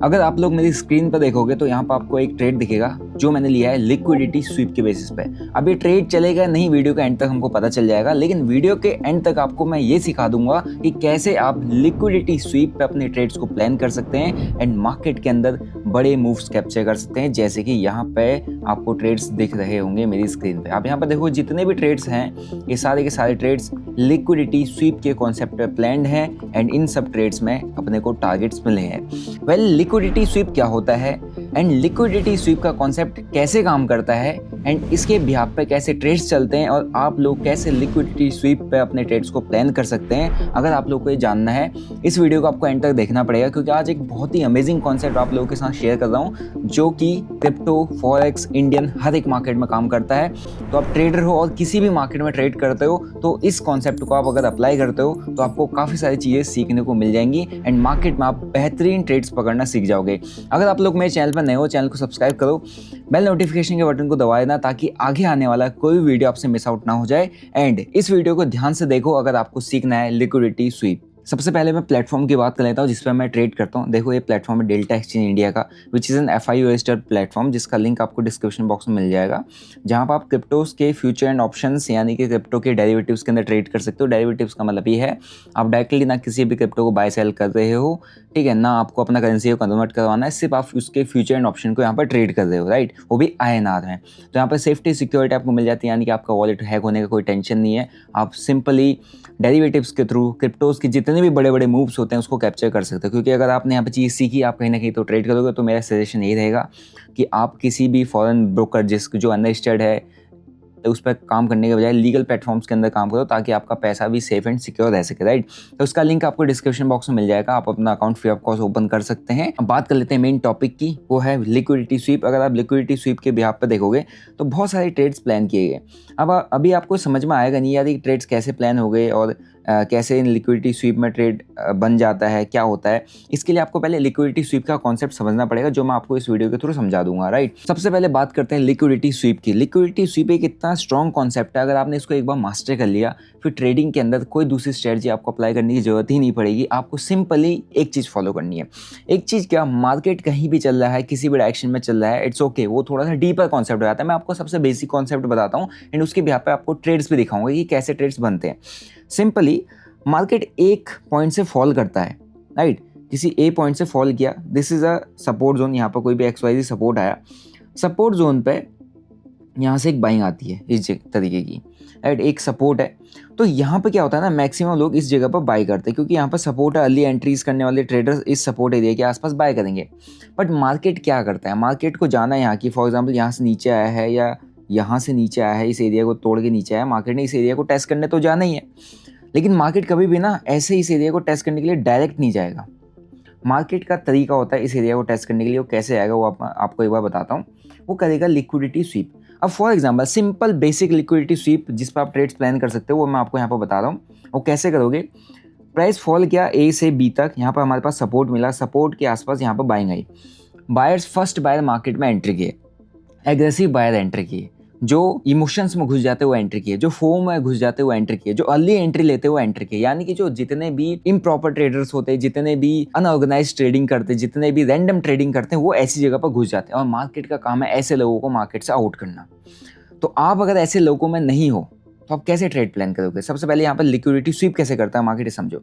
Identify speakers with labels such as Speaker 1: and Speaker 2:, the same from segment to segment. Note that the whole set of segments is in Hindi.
Speaker 1: अगर आप लोग मेरी स्क्रीन पर देखोगे तो यहाँ पर आपको एक ट्रेड दिखेगा जो मैंने लिया है लिक्विडिटी स्वीप के बेसिस पे। अब ये ट्रेड चलेगा नहीं, वीडियो के एंड तक हमको पता चल जाएगा, लेकिन वीडियो के एंड तक आपको मैं ये सिखा दूंगा कि कैसे आप लिक्विडिटी स्वीप पे अपने ट्रेड्स को प्लान कर सकते हैं एंड मार्केट के अंदर बड़े मूव्स कैप्चर कर सकते हैं। जैसे कि यहाँ पे आपको ट्रेड्स दिख रहे होंगे मेरी स्क्रीन पे। आप यहाँ पर देखो जितने भी ट्रेड्स हैं ये सारे के सारे ट्रेड्स लिक्विडिटी स्वीप के कॉन्सेप्ट पे प्लान्ड हैं एंड इन सब ट्रेड्स में अपने को टारगेट्स मिले हैं। लिक्विडिटी स्वीप क्या होता है एंड लिक्विडिटी स्वीप का कॉन्सेप्ट कैसे काम करता है एंड इसके बिहाफ पे कैसे ट्रेड्स चलते हैं और आप लोग कैसे लिक्विडिटी स्वीप पे अपने ट्रेड्स को प्लान कर सकते हैं, अगर आप लोग को ये जानना है इस वीडियो को आपको एंड तक देखना पड़ेगा, क्योंकि आज एक बहुत ही अमेजिंग कॉन्सेप्ट आप लोगों के साथ शेयर कर रहा हूँ जो कि क्रिप्टो, फॉरेक्स, इंडियन हर एक मार्केट में काम करता है। तो आप ट्रेडर हो और किसी भी मार्केट में ट्रेड करते हो तो इस कॉन्सेप्ट को आप अगर अप्लाई करते हो तो आपको काफ़ी सारी चीज़ें सीखने को मिल जाएंगी एंड मार्केट में आप बेहतरीन ट्रेड्स पकड़ना सीख जाओगे। अगर आप लोग मेरे चैनल पर नए हो, चैनल को सब्सक्राइब करो, बेल नोटिफिकेशन के बटन को दबा देना ताकि आगे आने वाला कोई वीडियो आपसे मिस आउट ना हो जाए एंड इस वीडियो को ध्यान से देखो अगर आपको सीखना है लिक्विडिटी स्वीप। सबसे पहले मैं प्लेटफॉर्म की बात कर लेता हूँ जिस पर मैं ट्रेड करता हूँ। देखो ये प्लेटफॉर्म है डेल्टा एक्सचेंज इंडिया का, which is an FIU registered platform जिसका लिंक आपको डिस्क्रिप्शन बॉक्स में मिल जाएगा, जहाँ पर आप क्रिप्टोज के फ्यूचर एंड ऑप्शंस यानी कि क्रिप्टो के डेरिवेटिव्स के अंदर ट्रेड कर सकते हो। डेरिवेटिव्स का मतलब ये है आप डायरेक्टली ना किसी भी क्रिप्टो को बाय सेल कर रहे हो, ठीक है, ना आपको अपना करेंसी को कन्वर्ट करवाना है, सिर्फ आप उसके फ्यूचर एंड ऑप्शन को यहाँ पर ट्रेड कर रहे हो, राइट, वो भी INR है। तो यहाँ पर सेफ्टी सिक्योरिटी आपको मिल जाती है, यानी कि आपका वॉलेट हैक होने का कोई टेंशन नहीं है। आप सिंपली डेरिवेटिव्स के थ्रू क्रिप्टोज के जितने भी बड़े बड़े मूव्स होते हैं उसको कैप्चर कर सकते हो। क्योंकि अगर आपने यहाँ पर चीज़ सीखी आप कहीं ना कहीं तो ट्रेड करोगे, तो मेरा सजेशन यही रहेगा कि आप किसी भी फॉरेन ब्रोकर जो अनरजिस्टर्ड है तो उस पर काम करने के बजाय लीगल प्लेटफॉर्म्स के अंदर काम करो ताकि आपका पैसा भी सेफ एंड सिक्योर रह सके, राइट। तो उसका लिंक आपको डिस्क्रिप्शन बॉक्स में मिल जाएगा, आप अपना account free of cost open कर सकते हैं। अब बात कर लेते हैं मेन टॉपिक की, वो है लिक्विडिटी स्वीप। अगर आप लिक्विडिटी स्वीप के बिहाफ पर देखोगे तो बहुत सारे ट्रेड्स प्लान किए गए। अब अभी आपको समझ में आएगा नहीं यार ये ट्रेड्स कैसे प्लान हो गए और कैसे इन लिक्विडिटी स्वीप में ट्रेड बन जाता है, क्या होता है। इसके लिए आपको पहले लिक्विडिटी स्वीप का कॉन्सेप्ट समझना पड़ेगा जो मैं आपको इस वीडियो के थ्रू समझा दूंगा, राइट। सबसे पहले बात करते हैं लिक्विडिटी स्वीप की। लिक्विडिटी स्वीप एक इतना स्ट्रॉन्ग कॉन्सेप्ट है, अगर आपने इसको एक बार मास्टर कर लिया फिर ट्रेडिंग के अंदर कोई दूसरी स्ट्रेटजी आपको अप्लाई करने की जरूरत ही नहीं पड़ेगी। आपको सिंपली एक चीज़ फॉलो करनी है। एक चीज़ क्या, मार्केट कहीं भी चल रहा है, किसी भी डायरेक्शन में चल रहा है, इट्स ओके, वो थोड़ा सा डीपर कॉन्सेप्ट हो जाता है। मैं आपको सबसे बेसिक कॉन्सेप्ट बताता हूँ एंड उसके बिहाफ पे आपको ट्रेड्स भी दिखाऊंगा कि कैसे ट्रेड्स बनते हैं। सिंपली मार्केट एक पॉइंट से फॉल करता है, राइट, किसी A पॉइंट से फॉल किया, this is a support zone, यहाँ पर कोई भी XYZ सपोर्ट आया, सपोर्ट जोन पे यहाँ से एक बाइंग आती है इस तरीके की, राइट, एक सपोर्ट है। तो यहाँ पे क्या होता है ना, मैक्सिमम लोग इस जगह पर बाय करते हैं क्योंकि यहाँ पर सपोर्ट है, अर्ली एंट्रीज करने वाले ट्रेडर्स इस सपोर्ट एरिया के आसपास बाय करेंगे। बट मार्केट क्या करता है, मार्केट को जाना है यहाँ की, फॉर एग्जाम्पल यहाँ से नीचे आया है या यहाँ से नीचे आया है, इस एरिया को तोड़ के नीचे आया, मार्केट ने इस एरिया को टेस्ट करने तो जाना ही है। लेकिन मार्केट कभी भी ना ऐसे इस एरिया को टेस्ट करने के लिए डायरेक्ट नहीं जाएगा। मार्केट का तरीका होता है इस एरिया को टेस्ट करने के लिए, वो कैसे आएगा वो आपको एक बार बताता हूँ। वो करेगा लिक्विडिटी स्वीप। अब for example simple basic liquidity SVEEP जिस पर आप ट्रेड्स प्लान कर सकते हो वो मैं आपको यहाँ पर बता रहा हूँ। वो कैसे करोगे, प्राइस फॉल किया A से B तक, यहाँ पर हमारे पास सपोर्ट मिला, सपोर्ट के आसपास यहाँ पर buying I, buyers first buyer market में एंट्री किए, एग्रेसिव बायर एंट्री किए, जो इमोशंस में घुस जाते वो एंट्री किए, जो फोम में घुस जाते वो एंट्री किए, जो अर्ली एंट्री लेते वो एंट्री किए। यानी कि जो जितने भी इम्प्रॉपर ट्रेडर्स होते हैं, जितने भी अनऑर्गेनाइज ट्रेडिंग करते हैं, जितने भी रैंडम ट्रेडिंग करते हैं, वो ऐसी जगह पर घुस जाते हैं और मार्केट का काम है ऐसे लोगों को मार्केट से आउट करना। तो आप अगर ऐसे लोगों में नहीं हो तो आप कैसे ट्रेड प्लान करोगे। सबसे पहले यहाँ पर लिक्विडिटी स्वीप कैसे करता है मार्केट समझो।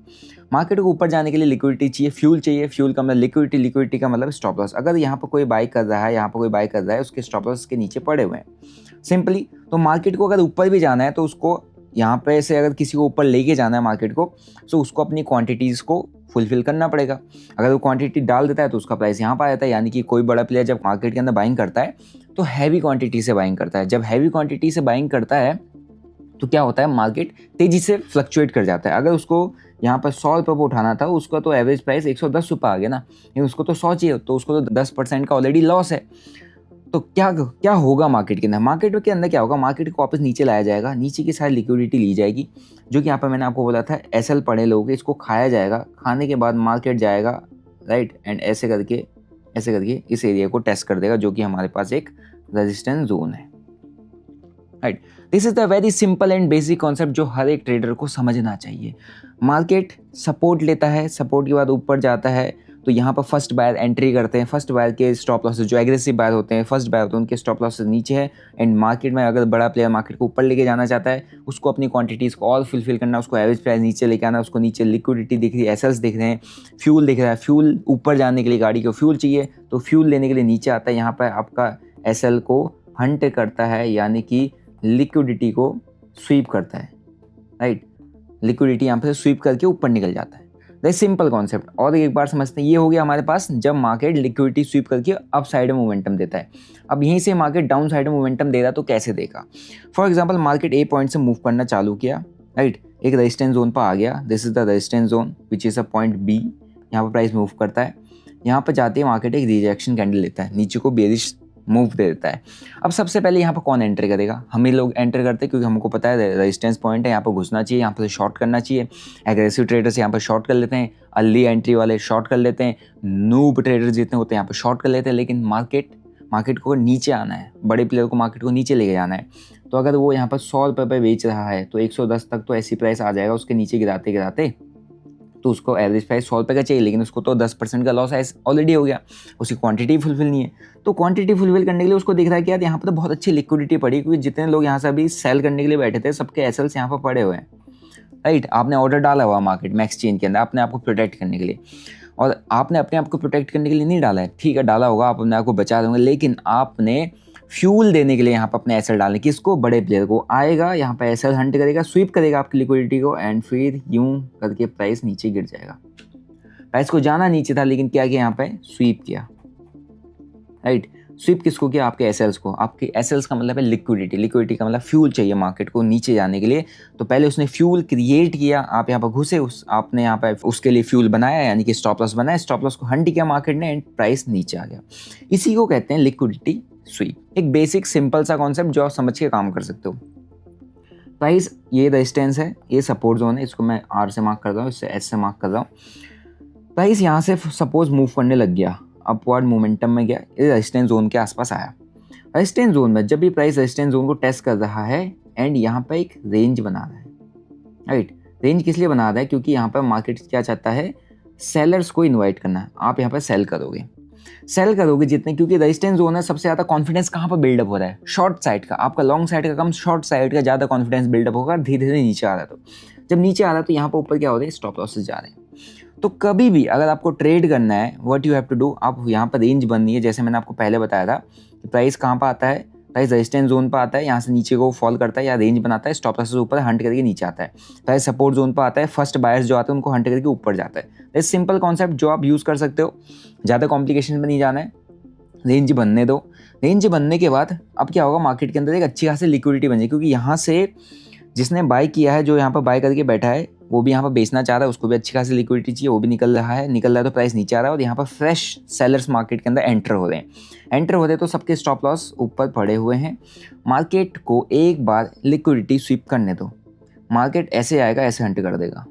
Speaker 1: मार्केट को ऊपर जाने के लिए लिक्विडिटी चाहिए, फ्यूल चाहिए, फ्यूल का मतलब लिक्विडिटी, लिक्विडिटी का मतलब स्टॉप लॉस। अगर यहाँ पर कोई बाय कर रहा है, यहाँ पर कोई बाय कर रहा है, उसके स्टॉप लॉस के नीचे पड़े हुए हैं सिंपली। तो मार्केट को अगर ऊपर भी जाना है तो उसको यहाँ पे से अगर किसी को ऊपर लेके जाना है मार्केट को, तो उसको अपनी क्वांटिटीज़ को फुलफिल करना पड़ेगा। अगर वो क्वांटिटी डाल देता है तो उसका प्राइस यहाँ पर आ जाता है। यानी कि कोई बड़ा प्लेयर जब मार्केट के अंदर बाइंग करता है तो हैवी क्वांटिटी से बाइंग करता है। जब हैवी क्वांटिटी से बाइंग करता है तो क्या होता है, मार्केट तेजी से फ्लक्चुएट कर जाता है। अगर उसको यहाँ पर 100 रुपये पर उठाना था, उसका तो एवरेज प्राइस 110 रुपये आ गया ना, लेकिन उसको तो 100 चाहिए, तो उसको तो 10% का ऑलरेडी लॉस है। तो क्या होगा मार्केट के अंदर, मार्केट के अंदर क्या होगा, मार्केट को वापस नीचे लाया जाएगा, नीचे की सारी लिक्विडिटी ली जाएगी, जो कि यहाँ पर मैंने आपको बोला था SL पड़े लोगों के, इसको खाया जाएगा, खाने के बाद मार्केट जाएगा, राइट, एंड ऐसे करके इस एरिया को टेस्ट कर देगा जो कि हमारे पास एक रेजिस्टेंस जोन है, right. This is the very simple and basic concept जो हर एक ट्रेडर को समझना चाहिए। मार्केट सपोर्ट लेता है, सपोर्ट के बाद ऊपर जाता है, तो तो यहाँ पर फर्स्ट बायर एंट्री करते हैं, फर्स्ट बायर के स्टॉप लॉसेस जो एग्रेसिव बायर होते हैं, फर्स्ट बायर होते हैं, उनके स्टॉप लॉसेस नीचे है। एंड मार्केट में अगर बड़ा प्लेयर मार्केट को ऊपर लेके जाना चाहता है, उसको अपनी क्वांटिटीज़ को और फुलफिल करना, उसको एवरेज प्राइस नीचे लेके आना, उसको नीचे लिक्विडिटी दिख रही है, एसेल्स दिख रहे हैं, फ्यूल दिख रहा है, फ्यूल ऊपर जाने के लिए गाड़ी को फ्यूल चाहिए, तो फ्यूल लेने के लिए नीचे आता है। यहाँ पर आपका एसएल को हंट करता है, यानी कि लिक्विडिटी को स्वीप करता है, राइट। लिक्विडिटी यहाँ पे स्वीप करके ऊपर निकल जाता है। That simple concept. और एक बार समझते हैं, ये हो गया हमारे पास जब मार्केट लिक्विडिटी स्वीप करके अप साइड में मोमेंटम देता है। अब यहीं से मार्केट डाउन साइड में मोमेंटम दे रहा तो कैसे देगा। For example market A point से मूव करना चालू किया, राइट, एक रेजिस्टेंस जोन पर आ गया, this is the resistance zone which is a point B. यहाँ पर प्राइस मूव करता है, यहाँ पर जाते ही मार्केट एक रिजेक्शन कैंडल लेता है, नीचे को बेरिश मूव दे देता है। अब सबसे पहले यहाँ पर कौन एंटर करेगा, हम ही लोग एंटर करते हैं, क्योंकि हमको पता है रेजिस्टेंस पॉइंट है, यहाँ पर घुसना चाहिए, यहाँ पर शॉर्ट करना चाहिए। एग्रेसिव ट्रेडर्स यहाँ पर शॉर्ट कर लेते हैं, अर्ली एंट्री वाले शॉर्ट कर लेते हैं, नूब ट्रेडर्स जितने होते हैं यहाँ पर शॉर्ट कर लेते हैं। लेकिन मार्केट को नीचे आना है, बड़े प्लेयर को मार्केट को नीचे लेके जाना है। तो अगर वो यहाँ पर 100 रुपये पे बेच रहा है तो 110 तक तो ऐसी प्राइस आ जाएगा उसके नीचे गिराते गिराते, तो उसको एवरेज प्राइस 100 रुपये का चाहिए, लेकिन उसको तो 10% का लॉस ऑलरेडी हो गया, उसकी क्वांटिटी फुलफिल नहीं है। तो क्वांटिटी फुलफिल करने के लिए उसको दिख रहा है कि यार यहाँ पर तो बहुत अच्छी लिक्विडिटी पड़ी, क्योंकि जितने लोग यहाँ से अभी सेल करने के लिए बैठे थे सबके एसएल्स यहाँ पर पड़े हुए हैं, राइट। आपने ऑर्डर डाला हुआ मार्केट में एक्सचेंज के अंदर अपने आप को प्रोटेक्ट करने के लिए, और आपने अपने आप को प्रोटेक्ट करने के लिए नहीं डाला है, ठीक है डाला होगा, आप अपने आप को बचा दोगे, लेकिन आपने फ्यूल देने के लिए यहाँ पर अपने एसएल डालने, किसको, बड़े प्लेयर को। आएगा यहाँ पर एसएल हंट करेगा, स्वीप करेगा आपकी लिक्विडिटी को, एंड फिर यूं करके प्राइस नीचे गिर जाएगा। प्राइस को जाना नीचे था, लेकिन क्या किया यहाँ पे, स्वीप किया, राइट। स्वीप किसको किया, आपके एसएल्स को। आपके एसएल्स का मतलब है लिक्विडिटी का मतलब फ्यूल चाहिए मार्केट को नीचे जाने के लिए। तो पहले उसने फ्यूल क्रिएट किया, आप यहाँ पर घुसे, आपने यहाँ पर उसके लिए फ्यूल बनाया, यानी कि स्टॉप लॉस बनाया, स्टॉप लॉस को हंट किया मार्केट ने, एंड प्राइस नीचे आ गया। इसी को कहते हैं लिक्विडिटी स्वीप। एक बेसिक सिंपल सा कॉन्सेप्ट जो आप समझ के काम कर सकते हो। प्राइस ये रेजिस्टेंस है, ये सपोर्ट जोन है, इसको मैं आर से मार्क कर रहा हूँ, इससे एस से मार्क कर रहा हूँ। प्राइस यहाँ से सपोज मूव करने लग गया, अपवर्ड मोमेंटम में गया, ये रेजिस्टेंस जोन के आसपास आया। रेजिस्टेंस जोन में जब भी प्राइस रेजिस्टेंस जोन को टेस्ट कर रहा है एंड यहाँ पर एक रेंज बना रहा है, राइट। रेंज किस लिए बना रहा है, क्योंकि यहाँ पर मार्केट क्या चाहता है, सेलर्स को इन्वाइट करना है। आप यहाँ पर सेल करोगे जितने, क्योंकि रेजिस्टेंस जोन है, सबसे ज़्यादा कॉन्फिडेंस कहाँ पर बिल्डअप हो रहा है, शॉर्ट साइड का। आपका लॉन्ग साइड का कम, शॉर्ट साइड का ज़्यादा कॉन्फिडेंस बिल्डअप होगा, धीरे धीरे नीचे आ रहा है। तो जब नीचे आ रहा है तो यहाँ पर ऊपर क्या हो रहा है, स्टॉप लॉसेस जा रहे हैं। तो कभी भी अगर आपको ट्रेड करना है, what you have to do, आप यहाँ पर रेंज बननी है। जैसे मैंने आपको पहले बताया था कि प्राइस कहाँ पर आता है, प्राइस रेजिस्टेंस जोन पर आता है, यहाँ से नीचे को फॉल करता है या रेंज बनाता है, स्टॉप लॉसेस ऊपर हंट करके नीचे आता है। प्राइस सपोर्ट जोन पर आता है, फर्स्ट बायर्स जो आते हैं उनको हंट करके ऊपर जाता है। ये सिंपल कॉन्सेप्ट जो आप यूज़ कर सकते हो, ज़्यादा कॉम्प्लिकेशन में नहीं जाना है। रेंज बनने दो, रेंज बनने के बाद अब क्या होगा, मार्केट के अंदर एक अच्छी खासी लिक्विडिटी बन जाए, क्योंकि यहाँ से जिसने बाय किया है, जो यहाँ पर बाय करके बैठा है, वो भी यहाँ पर बेचना चाह रहा है, उसको भी अच्छी खासी लिक्विडिटी चाहिए, वो भी निकल रहा है तो प्राइस नीचे आ रहा है, और यहाँ पर फ्रेश सेलर्स मार्केट के अंदर एंटर हो रहे हैं, तो सबके स्टॉप लॉस ऊपर पड़े हुए हैं। मार्केट को एक बार लिक्विडिटी स्वीप करने दो, मार्केट ऐसे आएगा, ऐसे हंट कर देगा,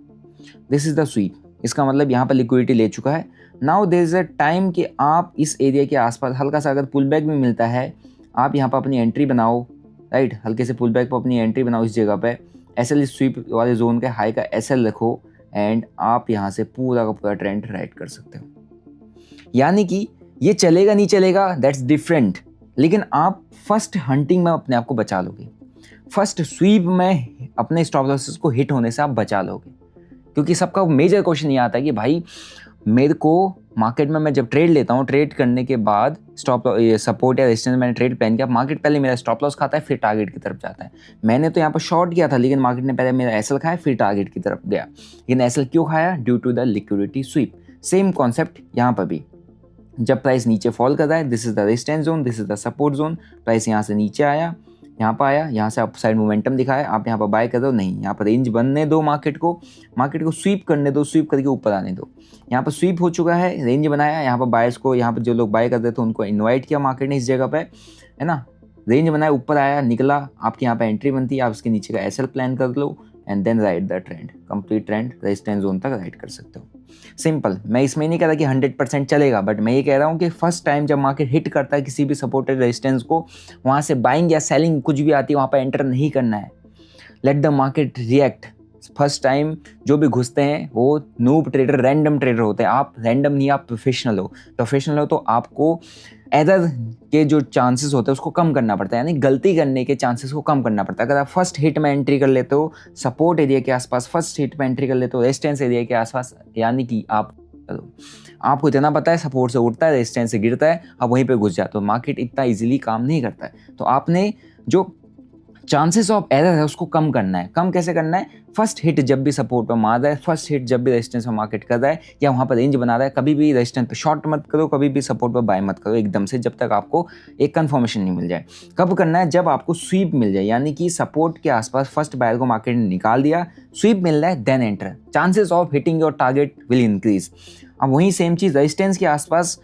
Speaker 1: दिस इज द स्वीप। इसका मतलब यहाँ पर लिक्विडिटी ले चुका है। Now there is a time कि आप इस एरिया के आसपास हल्का सा अगर पुल बैक भी मिलता है, आप यहाँ पर अपनी एंट्री बनाओ, राइट, हल्के से पुल बैक पर अपनी एंट्री बनाओ इस जगह पे। एसएल स्वीप वाले जोन के हाई का एसएल रखो, एंड आप यहाँ से पूरा का पूरा ट्रेंड राइट कर सकते हो। यानी कि ये चलेगा नहीं चलेगा, दैट्स डिफरेंट, लेकिन आप फर्स्ट हंटिंग में अपने आप को बचा लोगे, फर्स्ट स्वीप में अपने स्टॉप लॉसेस को हिट होने से आप बचा लोगे। क्योंकि सबका मेजर क्वेश्चन ये आता है कि भाई मेरे को मार्केट में मैं जब ट्रेड लेता हूँ, ट्रेड करने के बाद सपोर्ट या रेजिस्टेंस मैंने ट्रेड प्लान किया, मार्केट पहले मेरा स्टॉप लॉस खाता है, फिर टारगेट की तरफ जाता है। मैंने तो यहाँ पर शॉर्ट किया था, लेकिन मार्केट ने पहले मेरा एसएल खाया, फिर टारगेट की तरफ गया। लेकिन एसएल क्यों खाया, due to the liquidity sweep. Same concept यहाँ पर भी, जब प्राइस नीचे फॉल कर रहा है, this is the resistance zone, this is the support zone, price यहाँ से नीचे आया, यहाँ पर आया, यहाँ से अपसाइड मोमेंटम दिखाया, आप यहाँ पर बाय कर दो, नहीं, यहाँ पर रेंज बनने दो, मार्केट को स्वीप करने दो, स्वीप करके ऊपर आने दो। यहाँ पर स्वीप हो चुका है, रेंज बनाया, यहाँ पर बायर्स को, यहाँ पर जो लोग बाय करते थे उनको इन्वाइट किया मार्केट ने इस जगह पे, है ना, रेंज बनाया, ऊपर आया, निकला, आपकी यहाँ पर एंट्री बनती है, आप इसके नीचे का एसएल प्लान कर लो, and then ride the trend, complete trend resistance zone तक राइट कर सकते हो। सिंपल। मैं इसमें नहीं कह रहा कि 100% चलेगा, बट मैं ये कह रहा हूँ कि फर्स्ट टाइम जब मार्केट हिट करता है किसी भी सपोर्टेड रेजिस्टेंस को, वहाँ से बाइंग या सेलिंग कुछ भी आती है, वहाँ पर एंटर नहीं करना है। Let the market react, first time जो भी घुसते हैं वो नूब ट्रेडर, रैंडम ट्रेडर होते हैं। आप रैंडम नहीं, आप प्रोफेशनल हो तो आपको एरर के जो चांसेस होते हैं उसको कम करना पड़ता है, यानी गलती करने के चांसेस को कम करना पड़ता है। अगर आप फर्स्ट हिट में एंट्री कर लेते हो सपोर्ट एरिया के आसपास, फर्स्ट हिट में एंट्री कर लेते हो रेजिस्टेंस एरिया के आसपास, यानी कि आपको इतना पता है सपोर्ट से उठता है, रेजिस्टेंस से गिरता है, आप वहीं पे घुस जाते हो। मार्केट इतना इजीली काम नहीं करता है, तो आपने जो चांसेस ऑफ एरर है उसको कम करना है। कम कैसे करना है? फर्स्ट हिट जब भी सपोर्ट पर मार रहा है, फर्स्ट हिट जब भी रेजिस्टेंस पर मार्केट कर रहा है या वहाँ पर रेंज बना रहा है, कभी भी रेजिस्टेंस पे शॉर्ट मत करो, कभी भी सपोर्ट पर बाय मत करो एकदम से, जब तक आपको एक कंफर्मेशन नहीं मिल जाए। कब करना है? जब आपको स्वीप मिल जाए, यानी कि सपोर्ट के आसपास फर्स्ट बायर को मार्केट ने निकाल दिया, स्वीप मिल रहा है, then enter, chances of hitting your target will increase. अब वही सेम चीज़ रेजिस्टेंस के आसपास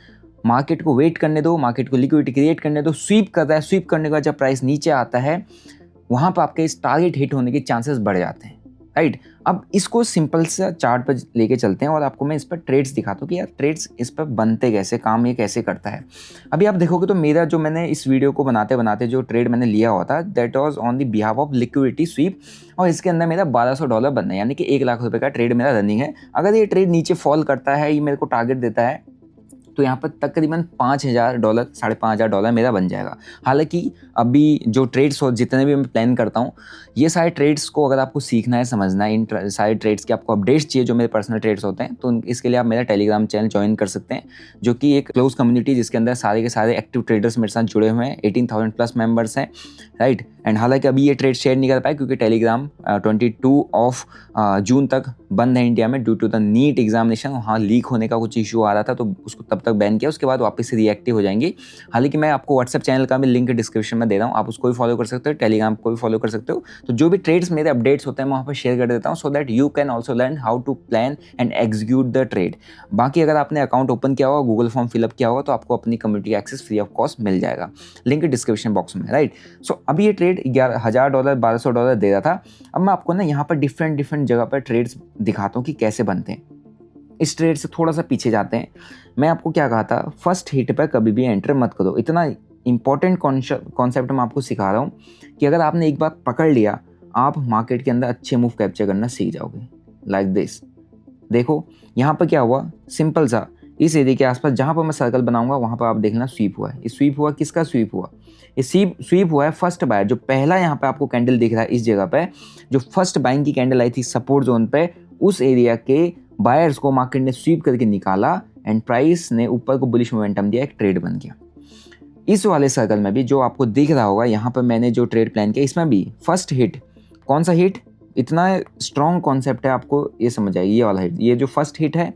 Speaker 1: मार्केट को वेट करने दो, मार्केट को लिक्विडिटी क्रिएट करने दो, स्वीप कर रहा है, स्वीप करने के बाद जब प्राइस नीचे आता है वहाँ पर आपके इस टारगेट हिट होने के चांसेस बढ़ जाते हैं, राइट। अब इसको सिंपल सा चार्ट पर लेके चलते हैं और आपको मैं इस पर ट्रेड्स दिखाता हूँ कि यार ट्रेड्स इस पर बनते कैसे, काम ये कैसे करता है। अभी आप देखोगे तो मेरा जो मैंने इस वीडियो को बनाते बनाते जो ट्रेड मैंने लिया हुआ था that was on the behalf of liquidity SVEEP, और इसके अंदर मेरा $1200 बनना है, यानी कि 1 लाख रुपये का ट्रेड मेरा रनिंग है। अगर ये ट्रेड नीचे फॉल करता है, ये मेरे को टारगेट देता है, तो यहाँ पर तकरीबन $5000, $5500 मेरा बन जाएगा। हालांकि अभी जो ट्रेड्स हो, जितने भी मैं प्लान करता हूँ, ये सारे ट्रेड्स को अगर आपको सीखना है, समझना है, इन सारे ट्रेड्स के आपको अपडेट्स चाहिए जो मेरे पर्सनल ट्रेड्स होते हैं, तो इसके लिए आप मेरा टेलीग्राम चैनल ज्वाइन कर सकते हैं, जो कि एक क्लोज कम्युनिटी जिसके अंदर सारे के सारे एक्टिव ट्रेडर्स मेरे साथ जुड़े हुए हैं। 18,000 प्लस मेंबर्स हैं, राइट। एंड हालांकि अभी ये ट्रेड शेयर नहीं कर पाए क्योंकि टेलीग्राम 22 जून तक बंद है इंडिया में due to the NEET examination. वहाँ लीक होने का कुछ इशू आ रहा था, तो उसको तब तक बैन किया, उसके बाद वापस से रिएक्टिव हो जाएंगे। हालांकि मैं आपको व्हाट्सएप चैनल का भी लिंक डिस्क्रिप्शन में दे रहा हूँ, आप उसको भी फॉलो कर सकते हो, टेलीग्राम को भी फॉलो कर सकते हो। तो जो भी ट्रेड्स मेरे अपडेट्स होते हैं मैं वहाँ पर शेयर कर देता हूँ, so that you can also learn how to plan and execute the trade. बाकी अगर आपने अकाउंट ओपन किया होगा, गूगल फॉर्म फिलअप किया होगा, तो आपको अपनी community access free of cost मिल जाएगा, लिंक डिस्क्रिप्शन बॉक्स में, राइट। सो अभी ये ट्रेड $11,000 $1200 दे रहा था। अब मैं आपको ना यहाँ पर डिफरेंट जगह पर ट्रेड्स दिखाता हूँ कि कैसे बनते हैं। इस ट्रेड से थोड़ा सा पीछे जाते हैं। मैं आपको क्या कहा था, फर्स्ट हिट पर कभी भी एंटर मत करो। इतना इंपॉर्टेंट कॉन्सेप्ट मैं आपको सिखा रहा हूँ कि अगर आपने एक बार पकड़ लिया, आप मार्केट के अंदर अच्छे मूव कैप्चर करना सीख जाओगे, लाइक दिस। देखो यहाँ पर क्या हुआ, सिंपल सा, इस एरिया के आसपास जहाँ पर मैं सर्कल बनाऊंगा वहाँ पर आप देखना स्वीप हुआ है। ये स्वीप हुआ, किसका स्वीप हुआ? ये स्वीप हुआ है फर्स्ट बायर। जो पहला यहाँ पे आपको कैंडल दिख रहा है इस जगह पे, जो फर्स्ट बाइंग की कैंडल आई थी सपोर्ट जोन पे, उस एरिया के बायर्स को मार्केट ने स्वीप करके निकाला एंड प्राइस ने ऊपर को बुलिश मोमेंटम दिया, एक ट्रेड बन गया। इस वाले सर्कल में भी जो आपको दिख रहा होगा यहाँ पर मैंने जो ट्रेड प्लान किया, इसमें भी फर्स्ट हिट, कौन सा हिट, इतना स्ट्रॉन्ग कॉन्सेप्ट है, आपको ये समझ आएगी, ये वाला हिट, ये जो फर्स्ट हिट है।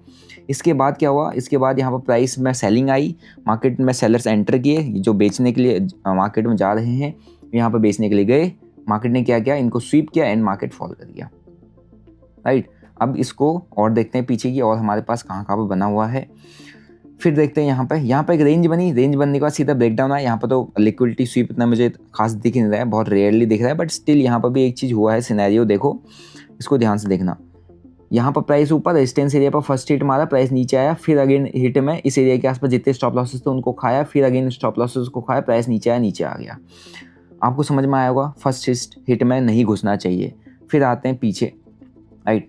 Speaker 1: इसके बाद क्या हुआ, इसके बाद यहाँ पर प्राइस में सेलिंग आई, मार्केट में सेलर्स एंटर किए जो बेचने के लिए मार्केट में जा रहे हैं, यहाँ पर बेचने के लिए गए। मार्केट ने क्या किया, इनको स्वीप किया एंड मार्केट फॉल कर गया, राइट। अब इसको और देखते हैं पीछे की, और हमारे पास कहाँ कहाँ पर बना हुआ है। फिर देखते हैं यहाँ पे एक रेंज बनी, रेंज बनने के बाद सीधा ब्रेकडाउन आया। यहाँ पर तो लिक्विडिटी स्वीप इतना मुझे खास दिख नहीं रहा है, बहुत रेयरली दिख रहा है, बट स्टिल यहाँ पर भी एक चीज़ हुआ है सिनेरियो, देखो इसको ध्यान से देखना। यहाँ पर प्राइस ऊपर रेजिस्टेंस एरिया पर फर्स्ट हिट मारा, प्राइस नीचे आया, फिर अगेन हिट में इस एरिया के आसपास जितने स्टॉप लॉसेस थे उनको खाया, फिर अगेन स्टॉप लॉसेस को खाया, प्राइस नीचे आया, नीचे आ गया। आपको समझ में आया होगा, फर्स्ट हिट में नहीं घुसना चाहिए। फिर आते हैं पीछे, राइट,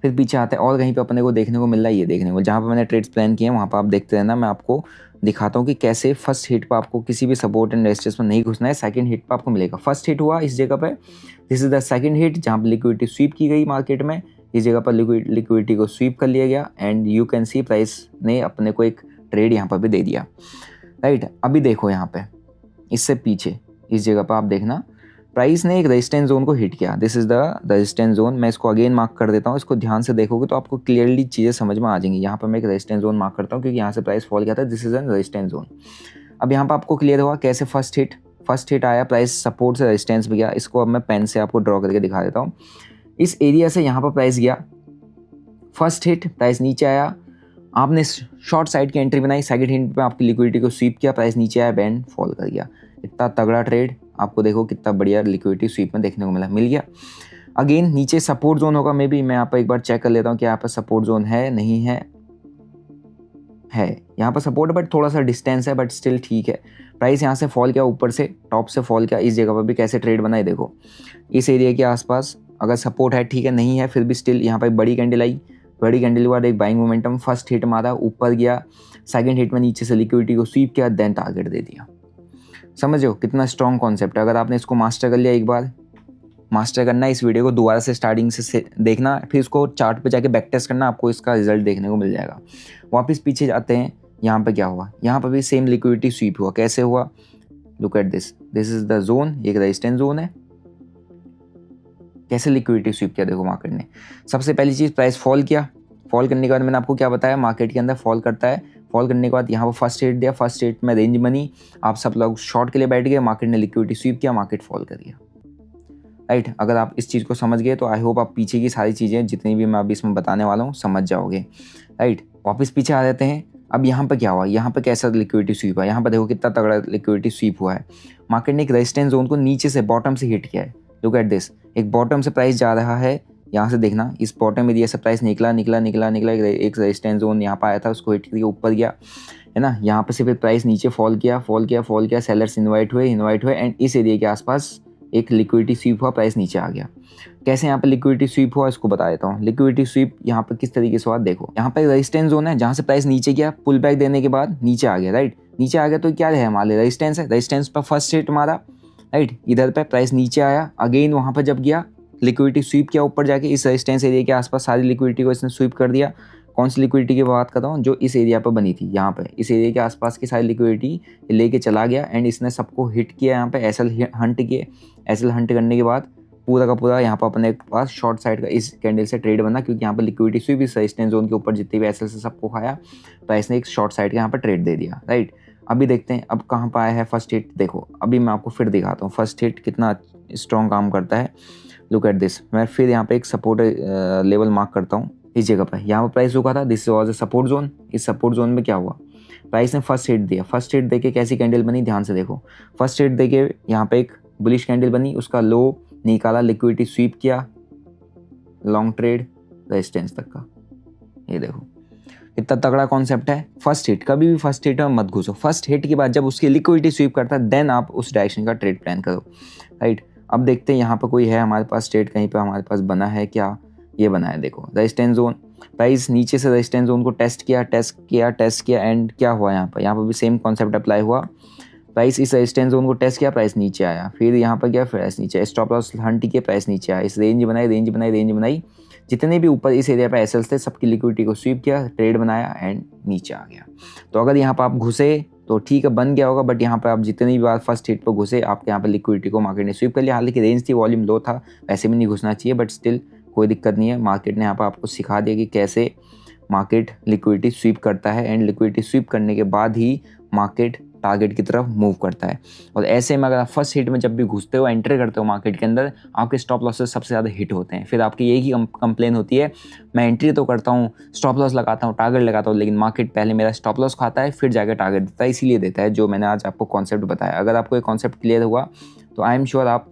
Speaker 1: फिर पीछे आते हैं और कहीं पे अपने को देखने को मिल रहा है, ये देखने को, जहाँ पर मैंने ट्रेड्स प्लान किए हैं वहाँ पर आप देखते रहना। मैं आपको दिखाता हूँ कि कैसे फर्स्ट हिट पर आपको किसी भी सपोर्ट एंड रेजिस्टेंस में नहीं घुसना है, सेकंड हिट पर आपको मिलेगा। फर्स्ट हिट हुआ इस जगह पे, this is the second hit जहाँ पर लिक्विडिटी स्वीप की गई मार्केट में, इस जगह पर लिक्विडिटी को स्वीप कर लिया गया and you can C price ने अपने को एक ट्रेड यहाँ पर भी दे दिया, राइट। अभी देखो यहाँ पे इससे पीछे इस जगह पर आप देखना, प्राइस ने एक रेजिस्टेंस जोन को हिट किया, this is the resistance zone. मैं इसको अगेन मार्क कर देता हूँ, इसको ध्यान से देखोगे तो आपको क्लियरली चीज़ें समझ में आ जाएंगी। यहाँ पर मैं एक रेजिस्टेंस जोन मार्क करता हूँ क्योंकि यहाँ से प्राइस फॉल किया था, this is an resistance zone. अब यहाँ पर आपको क्लियर हुआ कैसे फर्स्ट हिट आया, प्राइस सपोर्ट से रेजिस्टेंस भी गया। इसको अब मैं पेन से आपको ड्रॉ करके दिखा देता हूँ। इस एरिया से यहाँ पर प्राइस गया, फर्स्ट हिट, प्राइस नीचे आया, आपने शॉर्ट साइड की एंट्री बनाई, सेकंड हिट पे आपकी लिक्विडिटी को स्वीप किया, प्राइस नीचे आया, बैंड फॉल कर गया। इतना तगड़ा ट्रेड आपको देखो कितना बढ़िया लिक्विडिटी स्वीप में देखने को मिल गया। अगेन नीचे सपोर्ट जोन होगा, मे बी मैं यहाँ पर एक बार चेक कर लेता हूँ कि यहाँ पर सपोर्ट जोन है नहीं है, यहाँ पर सपोर्ट बट थोड़ा सा डिस्टेंस है, बट स्टिल ठीक है। प्राइस यहाँ से फॉल किया, ऊपर से टॉप से फॉल किया, इस जगह पर भी कैसे ट्रेड बना है देखो, इस एरिया के आसपास अगर सपोर्ट है ठीक है, नहीं है फिर भी स्टिल यहाँ पर बड़ी कैंडल आई, बड़ी कैंडल के बाद एक बाइंग मोमेंटम, फर्स्ट हिट मारा, ऊपर गया, सेकंड हिट में नीचे से लिक्विडिटी को स्वीप किया, देन टारगेट दे दिया। समझो कितना स्ट्रॉन्ग कॉन्सेप्ट है। अगर आपने इसको मास्टर कर लिया, एक बार मास्टर करना है, इस वीडियो को दोबारा से स्टार्टिंग से देखना, फिर इसको चार्ट पे जाके बैक टेस्ट करना, आपको इसका रिजल्ट देखने को मिल जाएगा। वापस पीछे जाते हैं, यहाँ पे क्या हुआ, यहाँ पर भी सेम लिक्विडिटी स्वीप हुआ। कैसे हुआ, look at this, this is the zone, एक रेजिस्टेंस जोन है। कैसे लिक्विडिटी स्वीप किया देखो मार्केट ने। सबसे पहली चीज़ प्राइस फॉल किया, फॉल करने के बाद मैंने आपको क्या बताया, मार्केट के अंदर फॉल करता है, फॉल करने के बाद यहाँ पर फर्स्ट हिट दिया, फर्स्ट हिट में रेंज बनी, आप सब लोग शॉर्ट के लिए बैठ गए, मार्केट ने लिक्विडिटी स्वीप किया, मार्केट फॉल कर दिया। राइट, अगर आप इस चीज़ को समझ गए तो आई होप आप पीछे की सारी चीज़ें जितनी भी मैं अभी इसमें बताने वाला हूँ समझ जाओगे। राइट, वापस पीछे आ जाते हैं। अब यहाँ पर क्या हुआ, यहाँ पर कैसा लिक्विडिटी स्वीप है, यहाँ पर देखो कितना तगड़ा लिक्विडिटी स्वीप हुआ है। मार्केट ने एक रेजिस्टेंस जोन को नीचे से बॉटम से हिट किया है। लुक एट दिस, एक बॉटम से प्राइस जा रहा है, यहाँ से देखना, इस बॉटम एरिया से प्राइस निकला, एक रेजिस्टेंस जोन यहाँ पर आया था, उसको हिट करके ऊपर गया, है ना। यहाँ पर से फिर प्राइस नीचे फॉल किया, सेलर्स इन्वाइट हुए एंड इस एरिया के आसपास एक लिक्विडिटी स्वीप हुआ, प्राइस नीचे आ गया। कैसे यहाँ पे लिक्विडिटी स्वीप हुआ इसको बता देता हूँ। लिक्विडिटी स्वीप यहाँ पर किस तरीके से हुआ देखो, यहाँ पे रेजिस्टेंस जोन है, जहाँ से प्राइस नीचे गया, पुल बैक देने के बाद नीचे आ गया। राइट, नीचे आ गया तो क्या है हमारे रेजिस्टेंस है, रेजिस्टेंस पर फर्स्ट हिट मारा, राइट, इधर पे प्राइस नीचे आया, अगेन वहाँ पर जब गया लिक्विडिटी स्वीप किया ऊपर जाके, इस रेजिस्टेंस एरिया के आसपास सारी लिक्विडिटी को इसने स्वीप कर दिया। कौन सी लिक्विडिटी की बात कर रहा हूँ, जो इस एरिया पर बनी थी, यहाँ पे इस एरिया के आसपास की सारी लिक्विडिटी लेके चला गया एंड इसने सबको हिट किया, यहाँ पे एसएल हंट किए। एसएल हंट करने के बाद पूरा का पूरा यहाँ पर अपने पास शॉर्ट साइड का इस कैंडल से ट्रेड बना, क्योंकि यहाँ पर लिक्विडिटी स्वीप इस रेजिस्टेंस जोन के ऊपर जितने भी एसएल से सबको खाया, प्राइस ने एक शॉर्ट साइड का यहाँ पर ट्रेड दे दिया। राइट, अभी देखते हैं अब कहाँ पर आया है फर्स्ट हिट। देखो अभी मैं आपको फिर दिखाता हूँ फर्स्ट हिट कितना स्ट्रॉन्ग काम करता है। लुक एट दिस, मैं फिर यहाँ पे एक सपोर्ट लेवल मार्क करता हूँ इस जगह पर। यहाँ पर प्राइस रुका था, this was a support zone. इस सपोर्ट जोन में क्या हुआ, प्राइस ने फर्स्ट हिट दिया, फर्स्ट हिट देके कैसी कैंडल बनी ध्यान से देखो। फर्स्ट हिट देके यहाँ पे एक बुलिश कैंडल बनी, उसका लो निकाला, लिक्विडिटी स्वीप किया, लॉन्ग ट्रेड रेजिस्टेंस तक का। ये देखो इतना तगड़ा कॉन्सेप्ट है। फर्स्ट हिट, कभी भी फर्स्ट हिट में मत घुसो, फर्स्ट हिट के बाद जब उसकी लिक्विडिटी स्वीप करता है देन आप उस डायरेक्शन का ट्रेड प्लान करो। राइट, अब देखते हैं यहाँ पर कोई है हमारे पास ट्रेड, कहीं पर हमारे पास बना है क्या, ये बना है देखो रेजिस्टेंस जोन। प्राइस नीचे से रेजिस्टेंस जोन को टेस्ट किया एंड क्या हुआ, यहाँ पर भी सेम कॉन्सेप्ट अप्लाई हुआ। प्राइस इस रेजिस्टेंस जोन को टेस्ट किया, प्राइस नीचे आया, फिर यहाँ पर गया, प्राइस नीचे, स्टॉप लॉस हंट किए, प्राइस नीचे आया, इस रेंज बनाई, जितने भी ऊपर इस एरिया पे एसएल्स थे सबकी लिक्विडिटी को स्वीप किया, ट्रेड बनाया एंड नीचे आ गया। तो अगर यहाँ पर आप घुसे तो ठीक है बन गया होगा, बट यहाँ पर आप जितनी भी बार फर्स्ट हिट पर घुसे आपके यहाँ पर लिक्विडिटी को मार्केट ने स्वीप कर लिया। हालांकि रेंज थी, वॉल्यूम लो था, वैसे भी नहीं घुसना चाहिए, बट स्टिल कोई दिक्कत नहीं है। मार्केट ने यहाँ पर आपको सिखा दिया कि कैसे मार्केट लिक्विडिटी स्वीप करता है एंड लिक्विडिटी स्वीप करने के बाद ही मार्केट टारगेट की तरफ मूव करता है। और ऐसे में अगर आप फर्स्ट हिट में जब भी घुसते हो, एंटर करते हो मार्केट के अंदर, आपके स्टॉप लॉसेस सबसे ज़्यादा हिट होते हैं। फिर आपकी यही कंप्लेन होती है, मैं एंट्री तो करता हूँ, स्टॉप लॉस लगाता हूँ, टारगेट लगाता हूँ, लेकिन मार्केट पहले मेरा स्टॉप लॉस खाता है फिर जाकर टारगेट देता है। इसीलिए देता है जो मैंने आज आपको कॉन्सेप्ट बताया। अगर आपको ये कॉन्सेप्ट क्लियर हुआ तो आई एम श्योर आप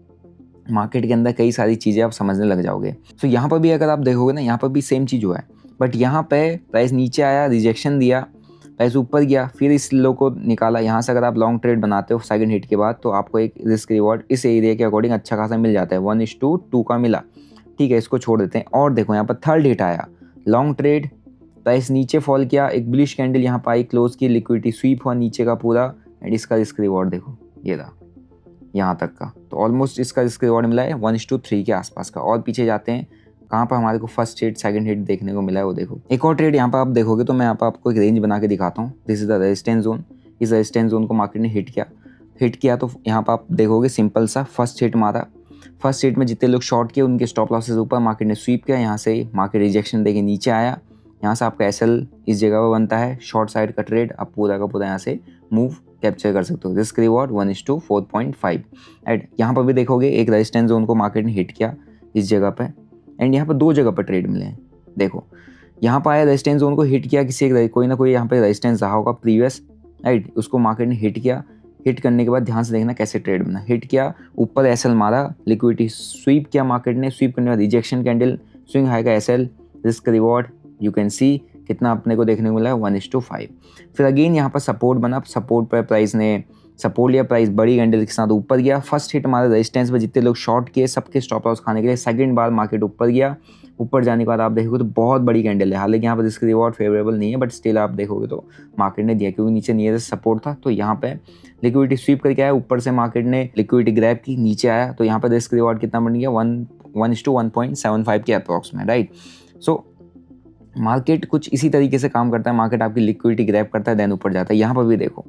Speaker 1: मार्केट के अंदर कई सारी चीज़ें आप समझने लग जाओगे। तो यहाँ पर भी अगर आप देखोगे ना, यहाँ पर भी सेम चीज़ हुआ है, बट यहाँ पे प्राइस नीचे आया, रिजेक्शन दिया, प्राइस ऊपर गया, फिर इस लो को निकाला। यहाँ से अगर आप लॉन्ग ट्रेड बनाते हो सेकंड हिट के बाद, तो आपको एक रिस्क रिवॉर्ड इस एरिया के अकॉर्डिंग अच्छा खासा मिल जाता है, 1:2 का मिला। ठीक है, इसको छोड़ देते हैं। और देखो यहाँ पर थर्ड हिट आया, लॉन्ग ट्रेड, प्राइस नीचे फॉल किया, एक बुलिश कैंडल यहाँ पर आई, क्लोज की, लिक्विडिटी स्वीप हुआ नीचे का पूरा एंड इसका रिस्क रिवॉर्ड देखो ये रहा यहाँ तक का। तो ऑलमोस्ट इसका रिस्क रिवॉर्ड मिला है 1:3 के आसपास का। और पीछे जाते हैं, कहाँ पर हमारे को फर्स्ट हिट सेकंड हिट देखने को मिला है वो देखो। एक और ट्रेड यहाँ पर आप देखोगे तो मैं यहाँ पर आपको एक रेंज बना के दिखाता हूँ। This is the resistance zone. इस रेजिस्टेंस जोन को मार्केट ने हिट किया तो यहाँ पर आप देखोगे सिंपल सा फर्स्ट हिट मारा। फर्स्ट हिट में जितने लोग शॉर्ट किए उनके स्टॉप लॉसेस ऊपर, मार्केट ने स्वीप किया, यहाँ से मार्केट रिजेक्शन देके नीचे आया। यहाँ से आपका एसएल इस जगह पर बनता है, शॉर्ट साइड का ट्रेड आप पूरा का पूरा यहाँ से मूव कैप्चर कर सकते हो। Risk reward 1:4.5। एंड यहाँ पर भी देखोगे एक रेजिस्टेंस जोन को मार्केट ने हिट किया इस जगह पे एंड यहाँ पर 2 जगह पर ट्रेड मिले हैं। देखो यहाँ पर आया, रेजिस्टेंस जोन को हिट किया, कोई ना कोई यहाँ पे रेजिस्टेंस रहा होगा प्रीवियस, राइट, उसको मार्केट ने हिट किया। हिट करने के बाद ध्यान से देखना कैसे ट्रेड बना। हिट किया, ऊपर एसएल मारा, लिक्विडिटी स्वीप किया मार्केट ने, स्वीप करने के बाद रिजेक्शन कैंडल, स्विंग हाई का SL, risk reward you can see कितना अपने को देखने को मिला है 1:5। फिर अगेन यहाँ पर सपोर्ट बना, सपोर्ट पर प्राइस ने सपोर्ट लिया, प्राइस बड़ी कैंडल के साथ ऊपर गया। फर्स्ट हिट हमारा रेजिस्टेंस में जितने लोग शॉर्ट किए सबके स्टॉप लॉस खाने के लिए सेकंड बार मार्केट ऊपर गया। ऊपर जाने के बाद आप देखोगे तो बहुत बड़ी कैंडल है, हालांकि यहाँ पर इसका रिवॉर्ड फेवरेबल नहीं है, बट स्टिल आप देखोगे तो मार्केट ने दिया क्योंकि नीचे नियरेस्ट सपोर्ट था। तो यहाँ पे लिक्विडिटी स्वीप करके आया, ऊपर से मार्केट ने लिक्विडिटी ग्रैब की, नीचे आया, तो यहाँ पर रिस्क रिवॉर्ड कितना बन गया 1:1.75 के अप्रॉक्स में, राइट। सो मार्केट कुछ इसी तरीके से काम करता है, मार्केट आपकी लिक्विडिटी ग्रैब करता है देन ऊपर जाता है। यहाँ पर भी देखो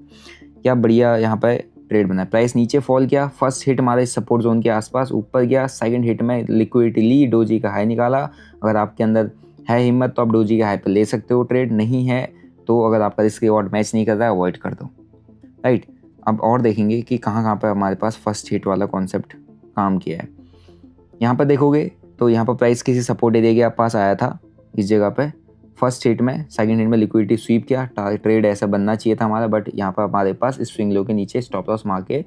Speaker 1: क्या बढ़िया यहाँ पर ट्रेड बना है, प्राइस नीचे फॉल किया, फर्स्ट हिट हमारे सपोर्ट जोन के आसपास ऊपर गया, सेकंड हिट में लिक्विडिटी ली, डोजी का हाई निकाला। अगर आपके अंदर है हिम्मत तो आप डोजी का हाई पर ले सकते हो ट्रेड, नहीं है तो अगर आपका रिस्क रिवॉर्ड मैच नहीं कर रहा है अवॉइड कर दो, राइट। अब और देखेंगे कि कहाँ कहाँ पर हमारे पास फर्स्ट हिट वाला कॉन्सेप्ट काम किया है। यहाँ पर देखोगे तो यहाँ पर प्राइस किसी सपोर्ट एरिया के पास आया था इस जगह पे, फर्स्ट हिट में, सेकंड हिट में लिक्विडिटी स्वीप किया, ट्रेड ऐसा बनना चाहिए था हमारा, बट यहाँ पर हमारे पास स्विंग लो के नीचे स्टॉप लॉस मार के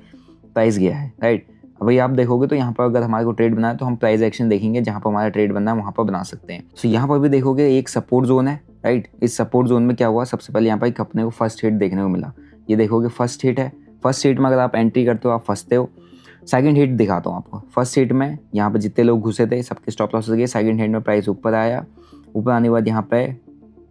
Speaker 1: प्राइस गया है, राइट। अब भाई आप देखोगे तो यहाँ पर अगर हमारे को ट्रेड बनाए तो हम प्राइस एक्शन देखेंगे, जहाँ पर हमारा ट्रेड बनना है वहाँ पर बना सकते हैं। तो यहाँ पर भी देखोगे एक सपोर्ट जोन है, राइट। इस सपोर्ट जोन में क्या हुआ, सबसे पहले यहाँ पर एक अपने को फर्स्ट हिट देखने को मिला, ये देखोगे फर्स्ट हिट है। फर्स्ट हिट में अगर आप एंट्री करते हो आप फंसते हो। सेकंड हिट दिखाता हूँ आपको, फर्स्ट हिट में यहाँ पर जितने लोग घुसे थे सबके स्टॉप लॉस गए, सेकंड हिट में प्राइस ऊपर आया, ऊपर आने के बाद यहाँ पे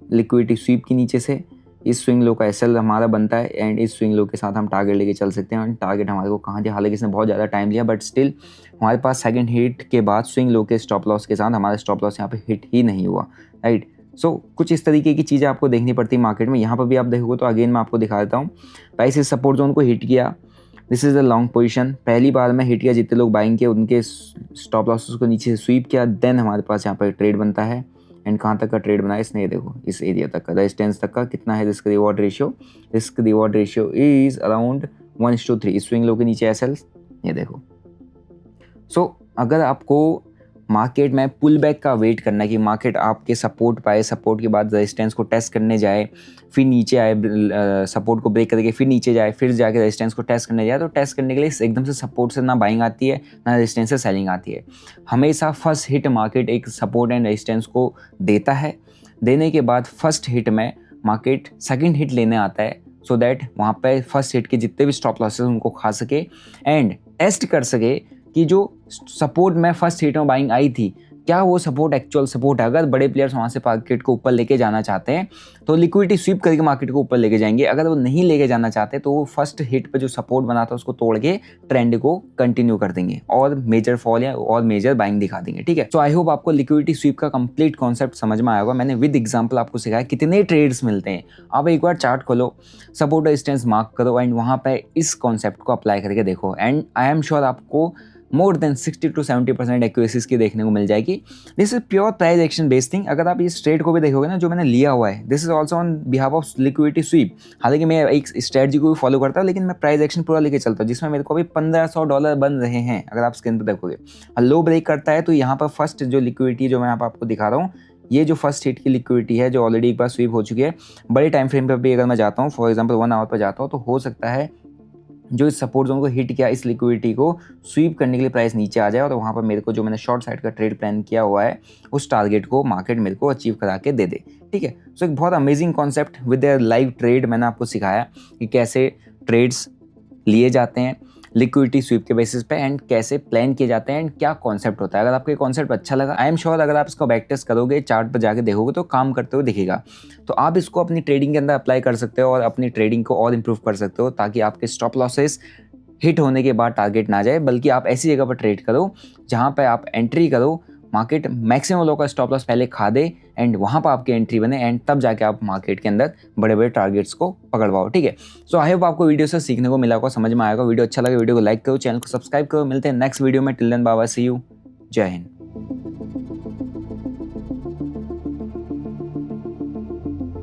Speaker 1: लिक्विडिटी स्वीप के नीचे से इस स्विंग लो का एसएल हमारा बनता है एंड इस स्विंग लो के साथ हम टारगेट लेके चल सकते हैं। एंड टारगेट हमारे को कहाँ दिया, हालांकि इसने बहुत ज़्यादा टाइम लिया बट स्टिल हमारे पास सेकंड हिट के बाद स्विंग लो के स्टॉप लॉस के साथ हमारा स्टॉप लॉस यहाँ पे हिट ही नहीं हुआ, राइट। सो कुछ इस तरीके की चीज़ें आपको देखनी पड़ती है मार्केट में। यहाँ पर भी आप देखोगे तो अगेन मैं आपको दिखा देता हूँ, प्राइस इस सपोर्ट जोन को हिट किया, this is the long position, पहली बार में हिट किया, जितने लोग बाइंग किए उनके स्टॉप लॉसेस को नीचे से स्वीप किया, देन हमारे पास यहाँ पर ट्रेड बनता है। एंड कहाँ तक का ट्रेड बनाया इसने, ये देखो इस एरिया तक का, रेजिस्टेंस तक का कितना है risk reward ratio is around 1:3, swing low के नीचे एसएल, ये देखो। सो अगर आपको मार्केट में पुल बैक का वेट करना है कि मार्केट आपके सपोर्ट पाए, सपोर्ट के बाद रेजिस्टेंस को टेस्ट करने जाए, फिर नीचे आए, सपोर्ट को ब्रेक करके फिर नीचे जाए, फिर जाके रेजिस्टेंस को टेस्ट करने जाए, तो टेस्ट करने के लिए एकदम से सपोर्ट से ना बाइंग आती है ना रेजिस्टेंस से सेलिंग आती है। हमेशा फर्स्ट हिट मार्केट एक सपोर्ट एंड रेजिस्टेंस को देता है, देने के बाद फर्स्ट हिट में मार्केट सेकेंड हिट लेने आता है सो दैट वहाँ पर फर्स्ट हिट के जितने भी स्टॉप लॉसेस उनको खा सके एंड टेस्ट कर सके कि जो सपोर्ट में फर्स्ट हिट में बाइंग आई थी क्या वो सपोर्ट एक्चुअल सपोर्ट है। अगर बड़े प्लेयर्स वहाँ से मार्केट को ऊपर लेके जाना चाहते हैं तो लिक्विडिटी स्वीप करके मार्केट को ऊपर लेके जाएंगे, अगर वो नहीं लेके जाना चाहते तो वो फर्स्ट हिट पे जो सपोर्ट बना था उसको तोड़ के ट्रेंड को कंटिन्यू कर देंगे और मेजर फॉल या और मेजर बाइंग दिखा देंगे, ठीक है। सो आई होप आपको लिक्विडिटी स्वीप का कंप्लीट कॉन्सेप्ट समझ में आया होगा। मैंने विद एग्जाम्पल आपको सिखाया कितने ट्रेड्स मिलते हैं। आप एक बार चार्ट खोलो, सपोर्ट रेजिस्टेंस मार्क करो एंड वहाँ पे इस कॉन्सेप्ट को अप्लाई करके देखो एंड आई एम श्योर आपको मोर देन 60 to 70% एक्यूरेसीज की देखने को मिल जाएगी। This is pure price action based thing. अगर आप इस ट्रेड को भी देखोगे ना जो मैंने लिया हुआ है, this is also on behalf of liquidity SVEEP. हालांकि मैं एक स्ट्रेटजी को भी फॉलो करता हूँ लेकिन मैं प्राइस एक्शन पूरा लेके चलता हूँ जिसमें मेरे को अभी $1500 बन रहे हैं। अगर आप स्क्रीन पर देखोगे लो ब्रेक करता है तो यहाँ पर फर्स्ट जो लिक्विडिटी जो मैं यहाँ पर आपको दिखा रहा हूँ, ये जो फर्स्ट हिट की लिक्विडिटी है जो ऑलरेडी एक बार स्वीप हो चुकी है, बड़े टाइम फ्रेम पर भी अगर मैं जाता हूँ, फॉर एग्जाम्पल 1 आवर पर जाता हूँ, तो हो सकता है जो इस सपोर्ट जोन को हिट किया इस लिक्विडिटी को स्वीप करने के लिए प्राइस नीचे आ जाए और वहाँ पर मेरे को जो मैंने शॉर्ट साइड का ट्रेड प्लान किया हुआ है उस टारगेट को मार्केट मेरे को अचीव करा के दे दे, ठीक है। सो एक बहुत amazing concept with A live trade मैंने आपको सिखाया कि कैसे ट्रेड्स लिए जाते हैं लिक्विडिटी स्वीप के बेसिस पे एंड कैसे प्लान किए जाते हैं एंड क्या कॉन्सेप्ट होता है। अगर आपको ये कॉन्सेप्ट अच्छा लगा, आई एम श्योर अगर आप इसको बैक टेस्ट करोगे, चार्ट पर जाके देखोगे तो काम करते हुए दिखेगा, तो आप इसको अपनी ट्रेडिंग के अंदर अप्लाई कर सकते हो और अपनी ट्रेडिंग को और इम्प्रूव कर सकते हो ताकि आपके स्टॉप लॉसेस हिट होने के बाद टारगेट ना जाए, बल्कि आप ऐसी जगह पर ट्रेड करो जहाँ पे आप एंट्री करो, मार्केट मैक्सिमम लोगों का स्टॉप लॉस पहले खा दे एंड वहाँ पर आपकी एंट्री बने एंड तब जाके आप मार्केट के अंदर बड़े बड़े टारगेट्स को पकड़ पाओ, ठीक है। सो आई होप आपको वीडियो से सीखने को मिला होगा, समझ में आएगा। वीडियो अच्छा लगे वीडियो को लाइक करो, चैनल को सब्सक्राइब करो। मिलते हैं नेक्स्ट वीडियो में। Till then bye bye, see you, Jai Hind.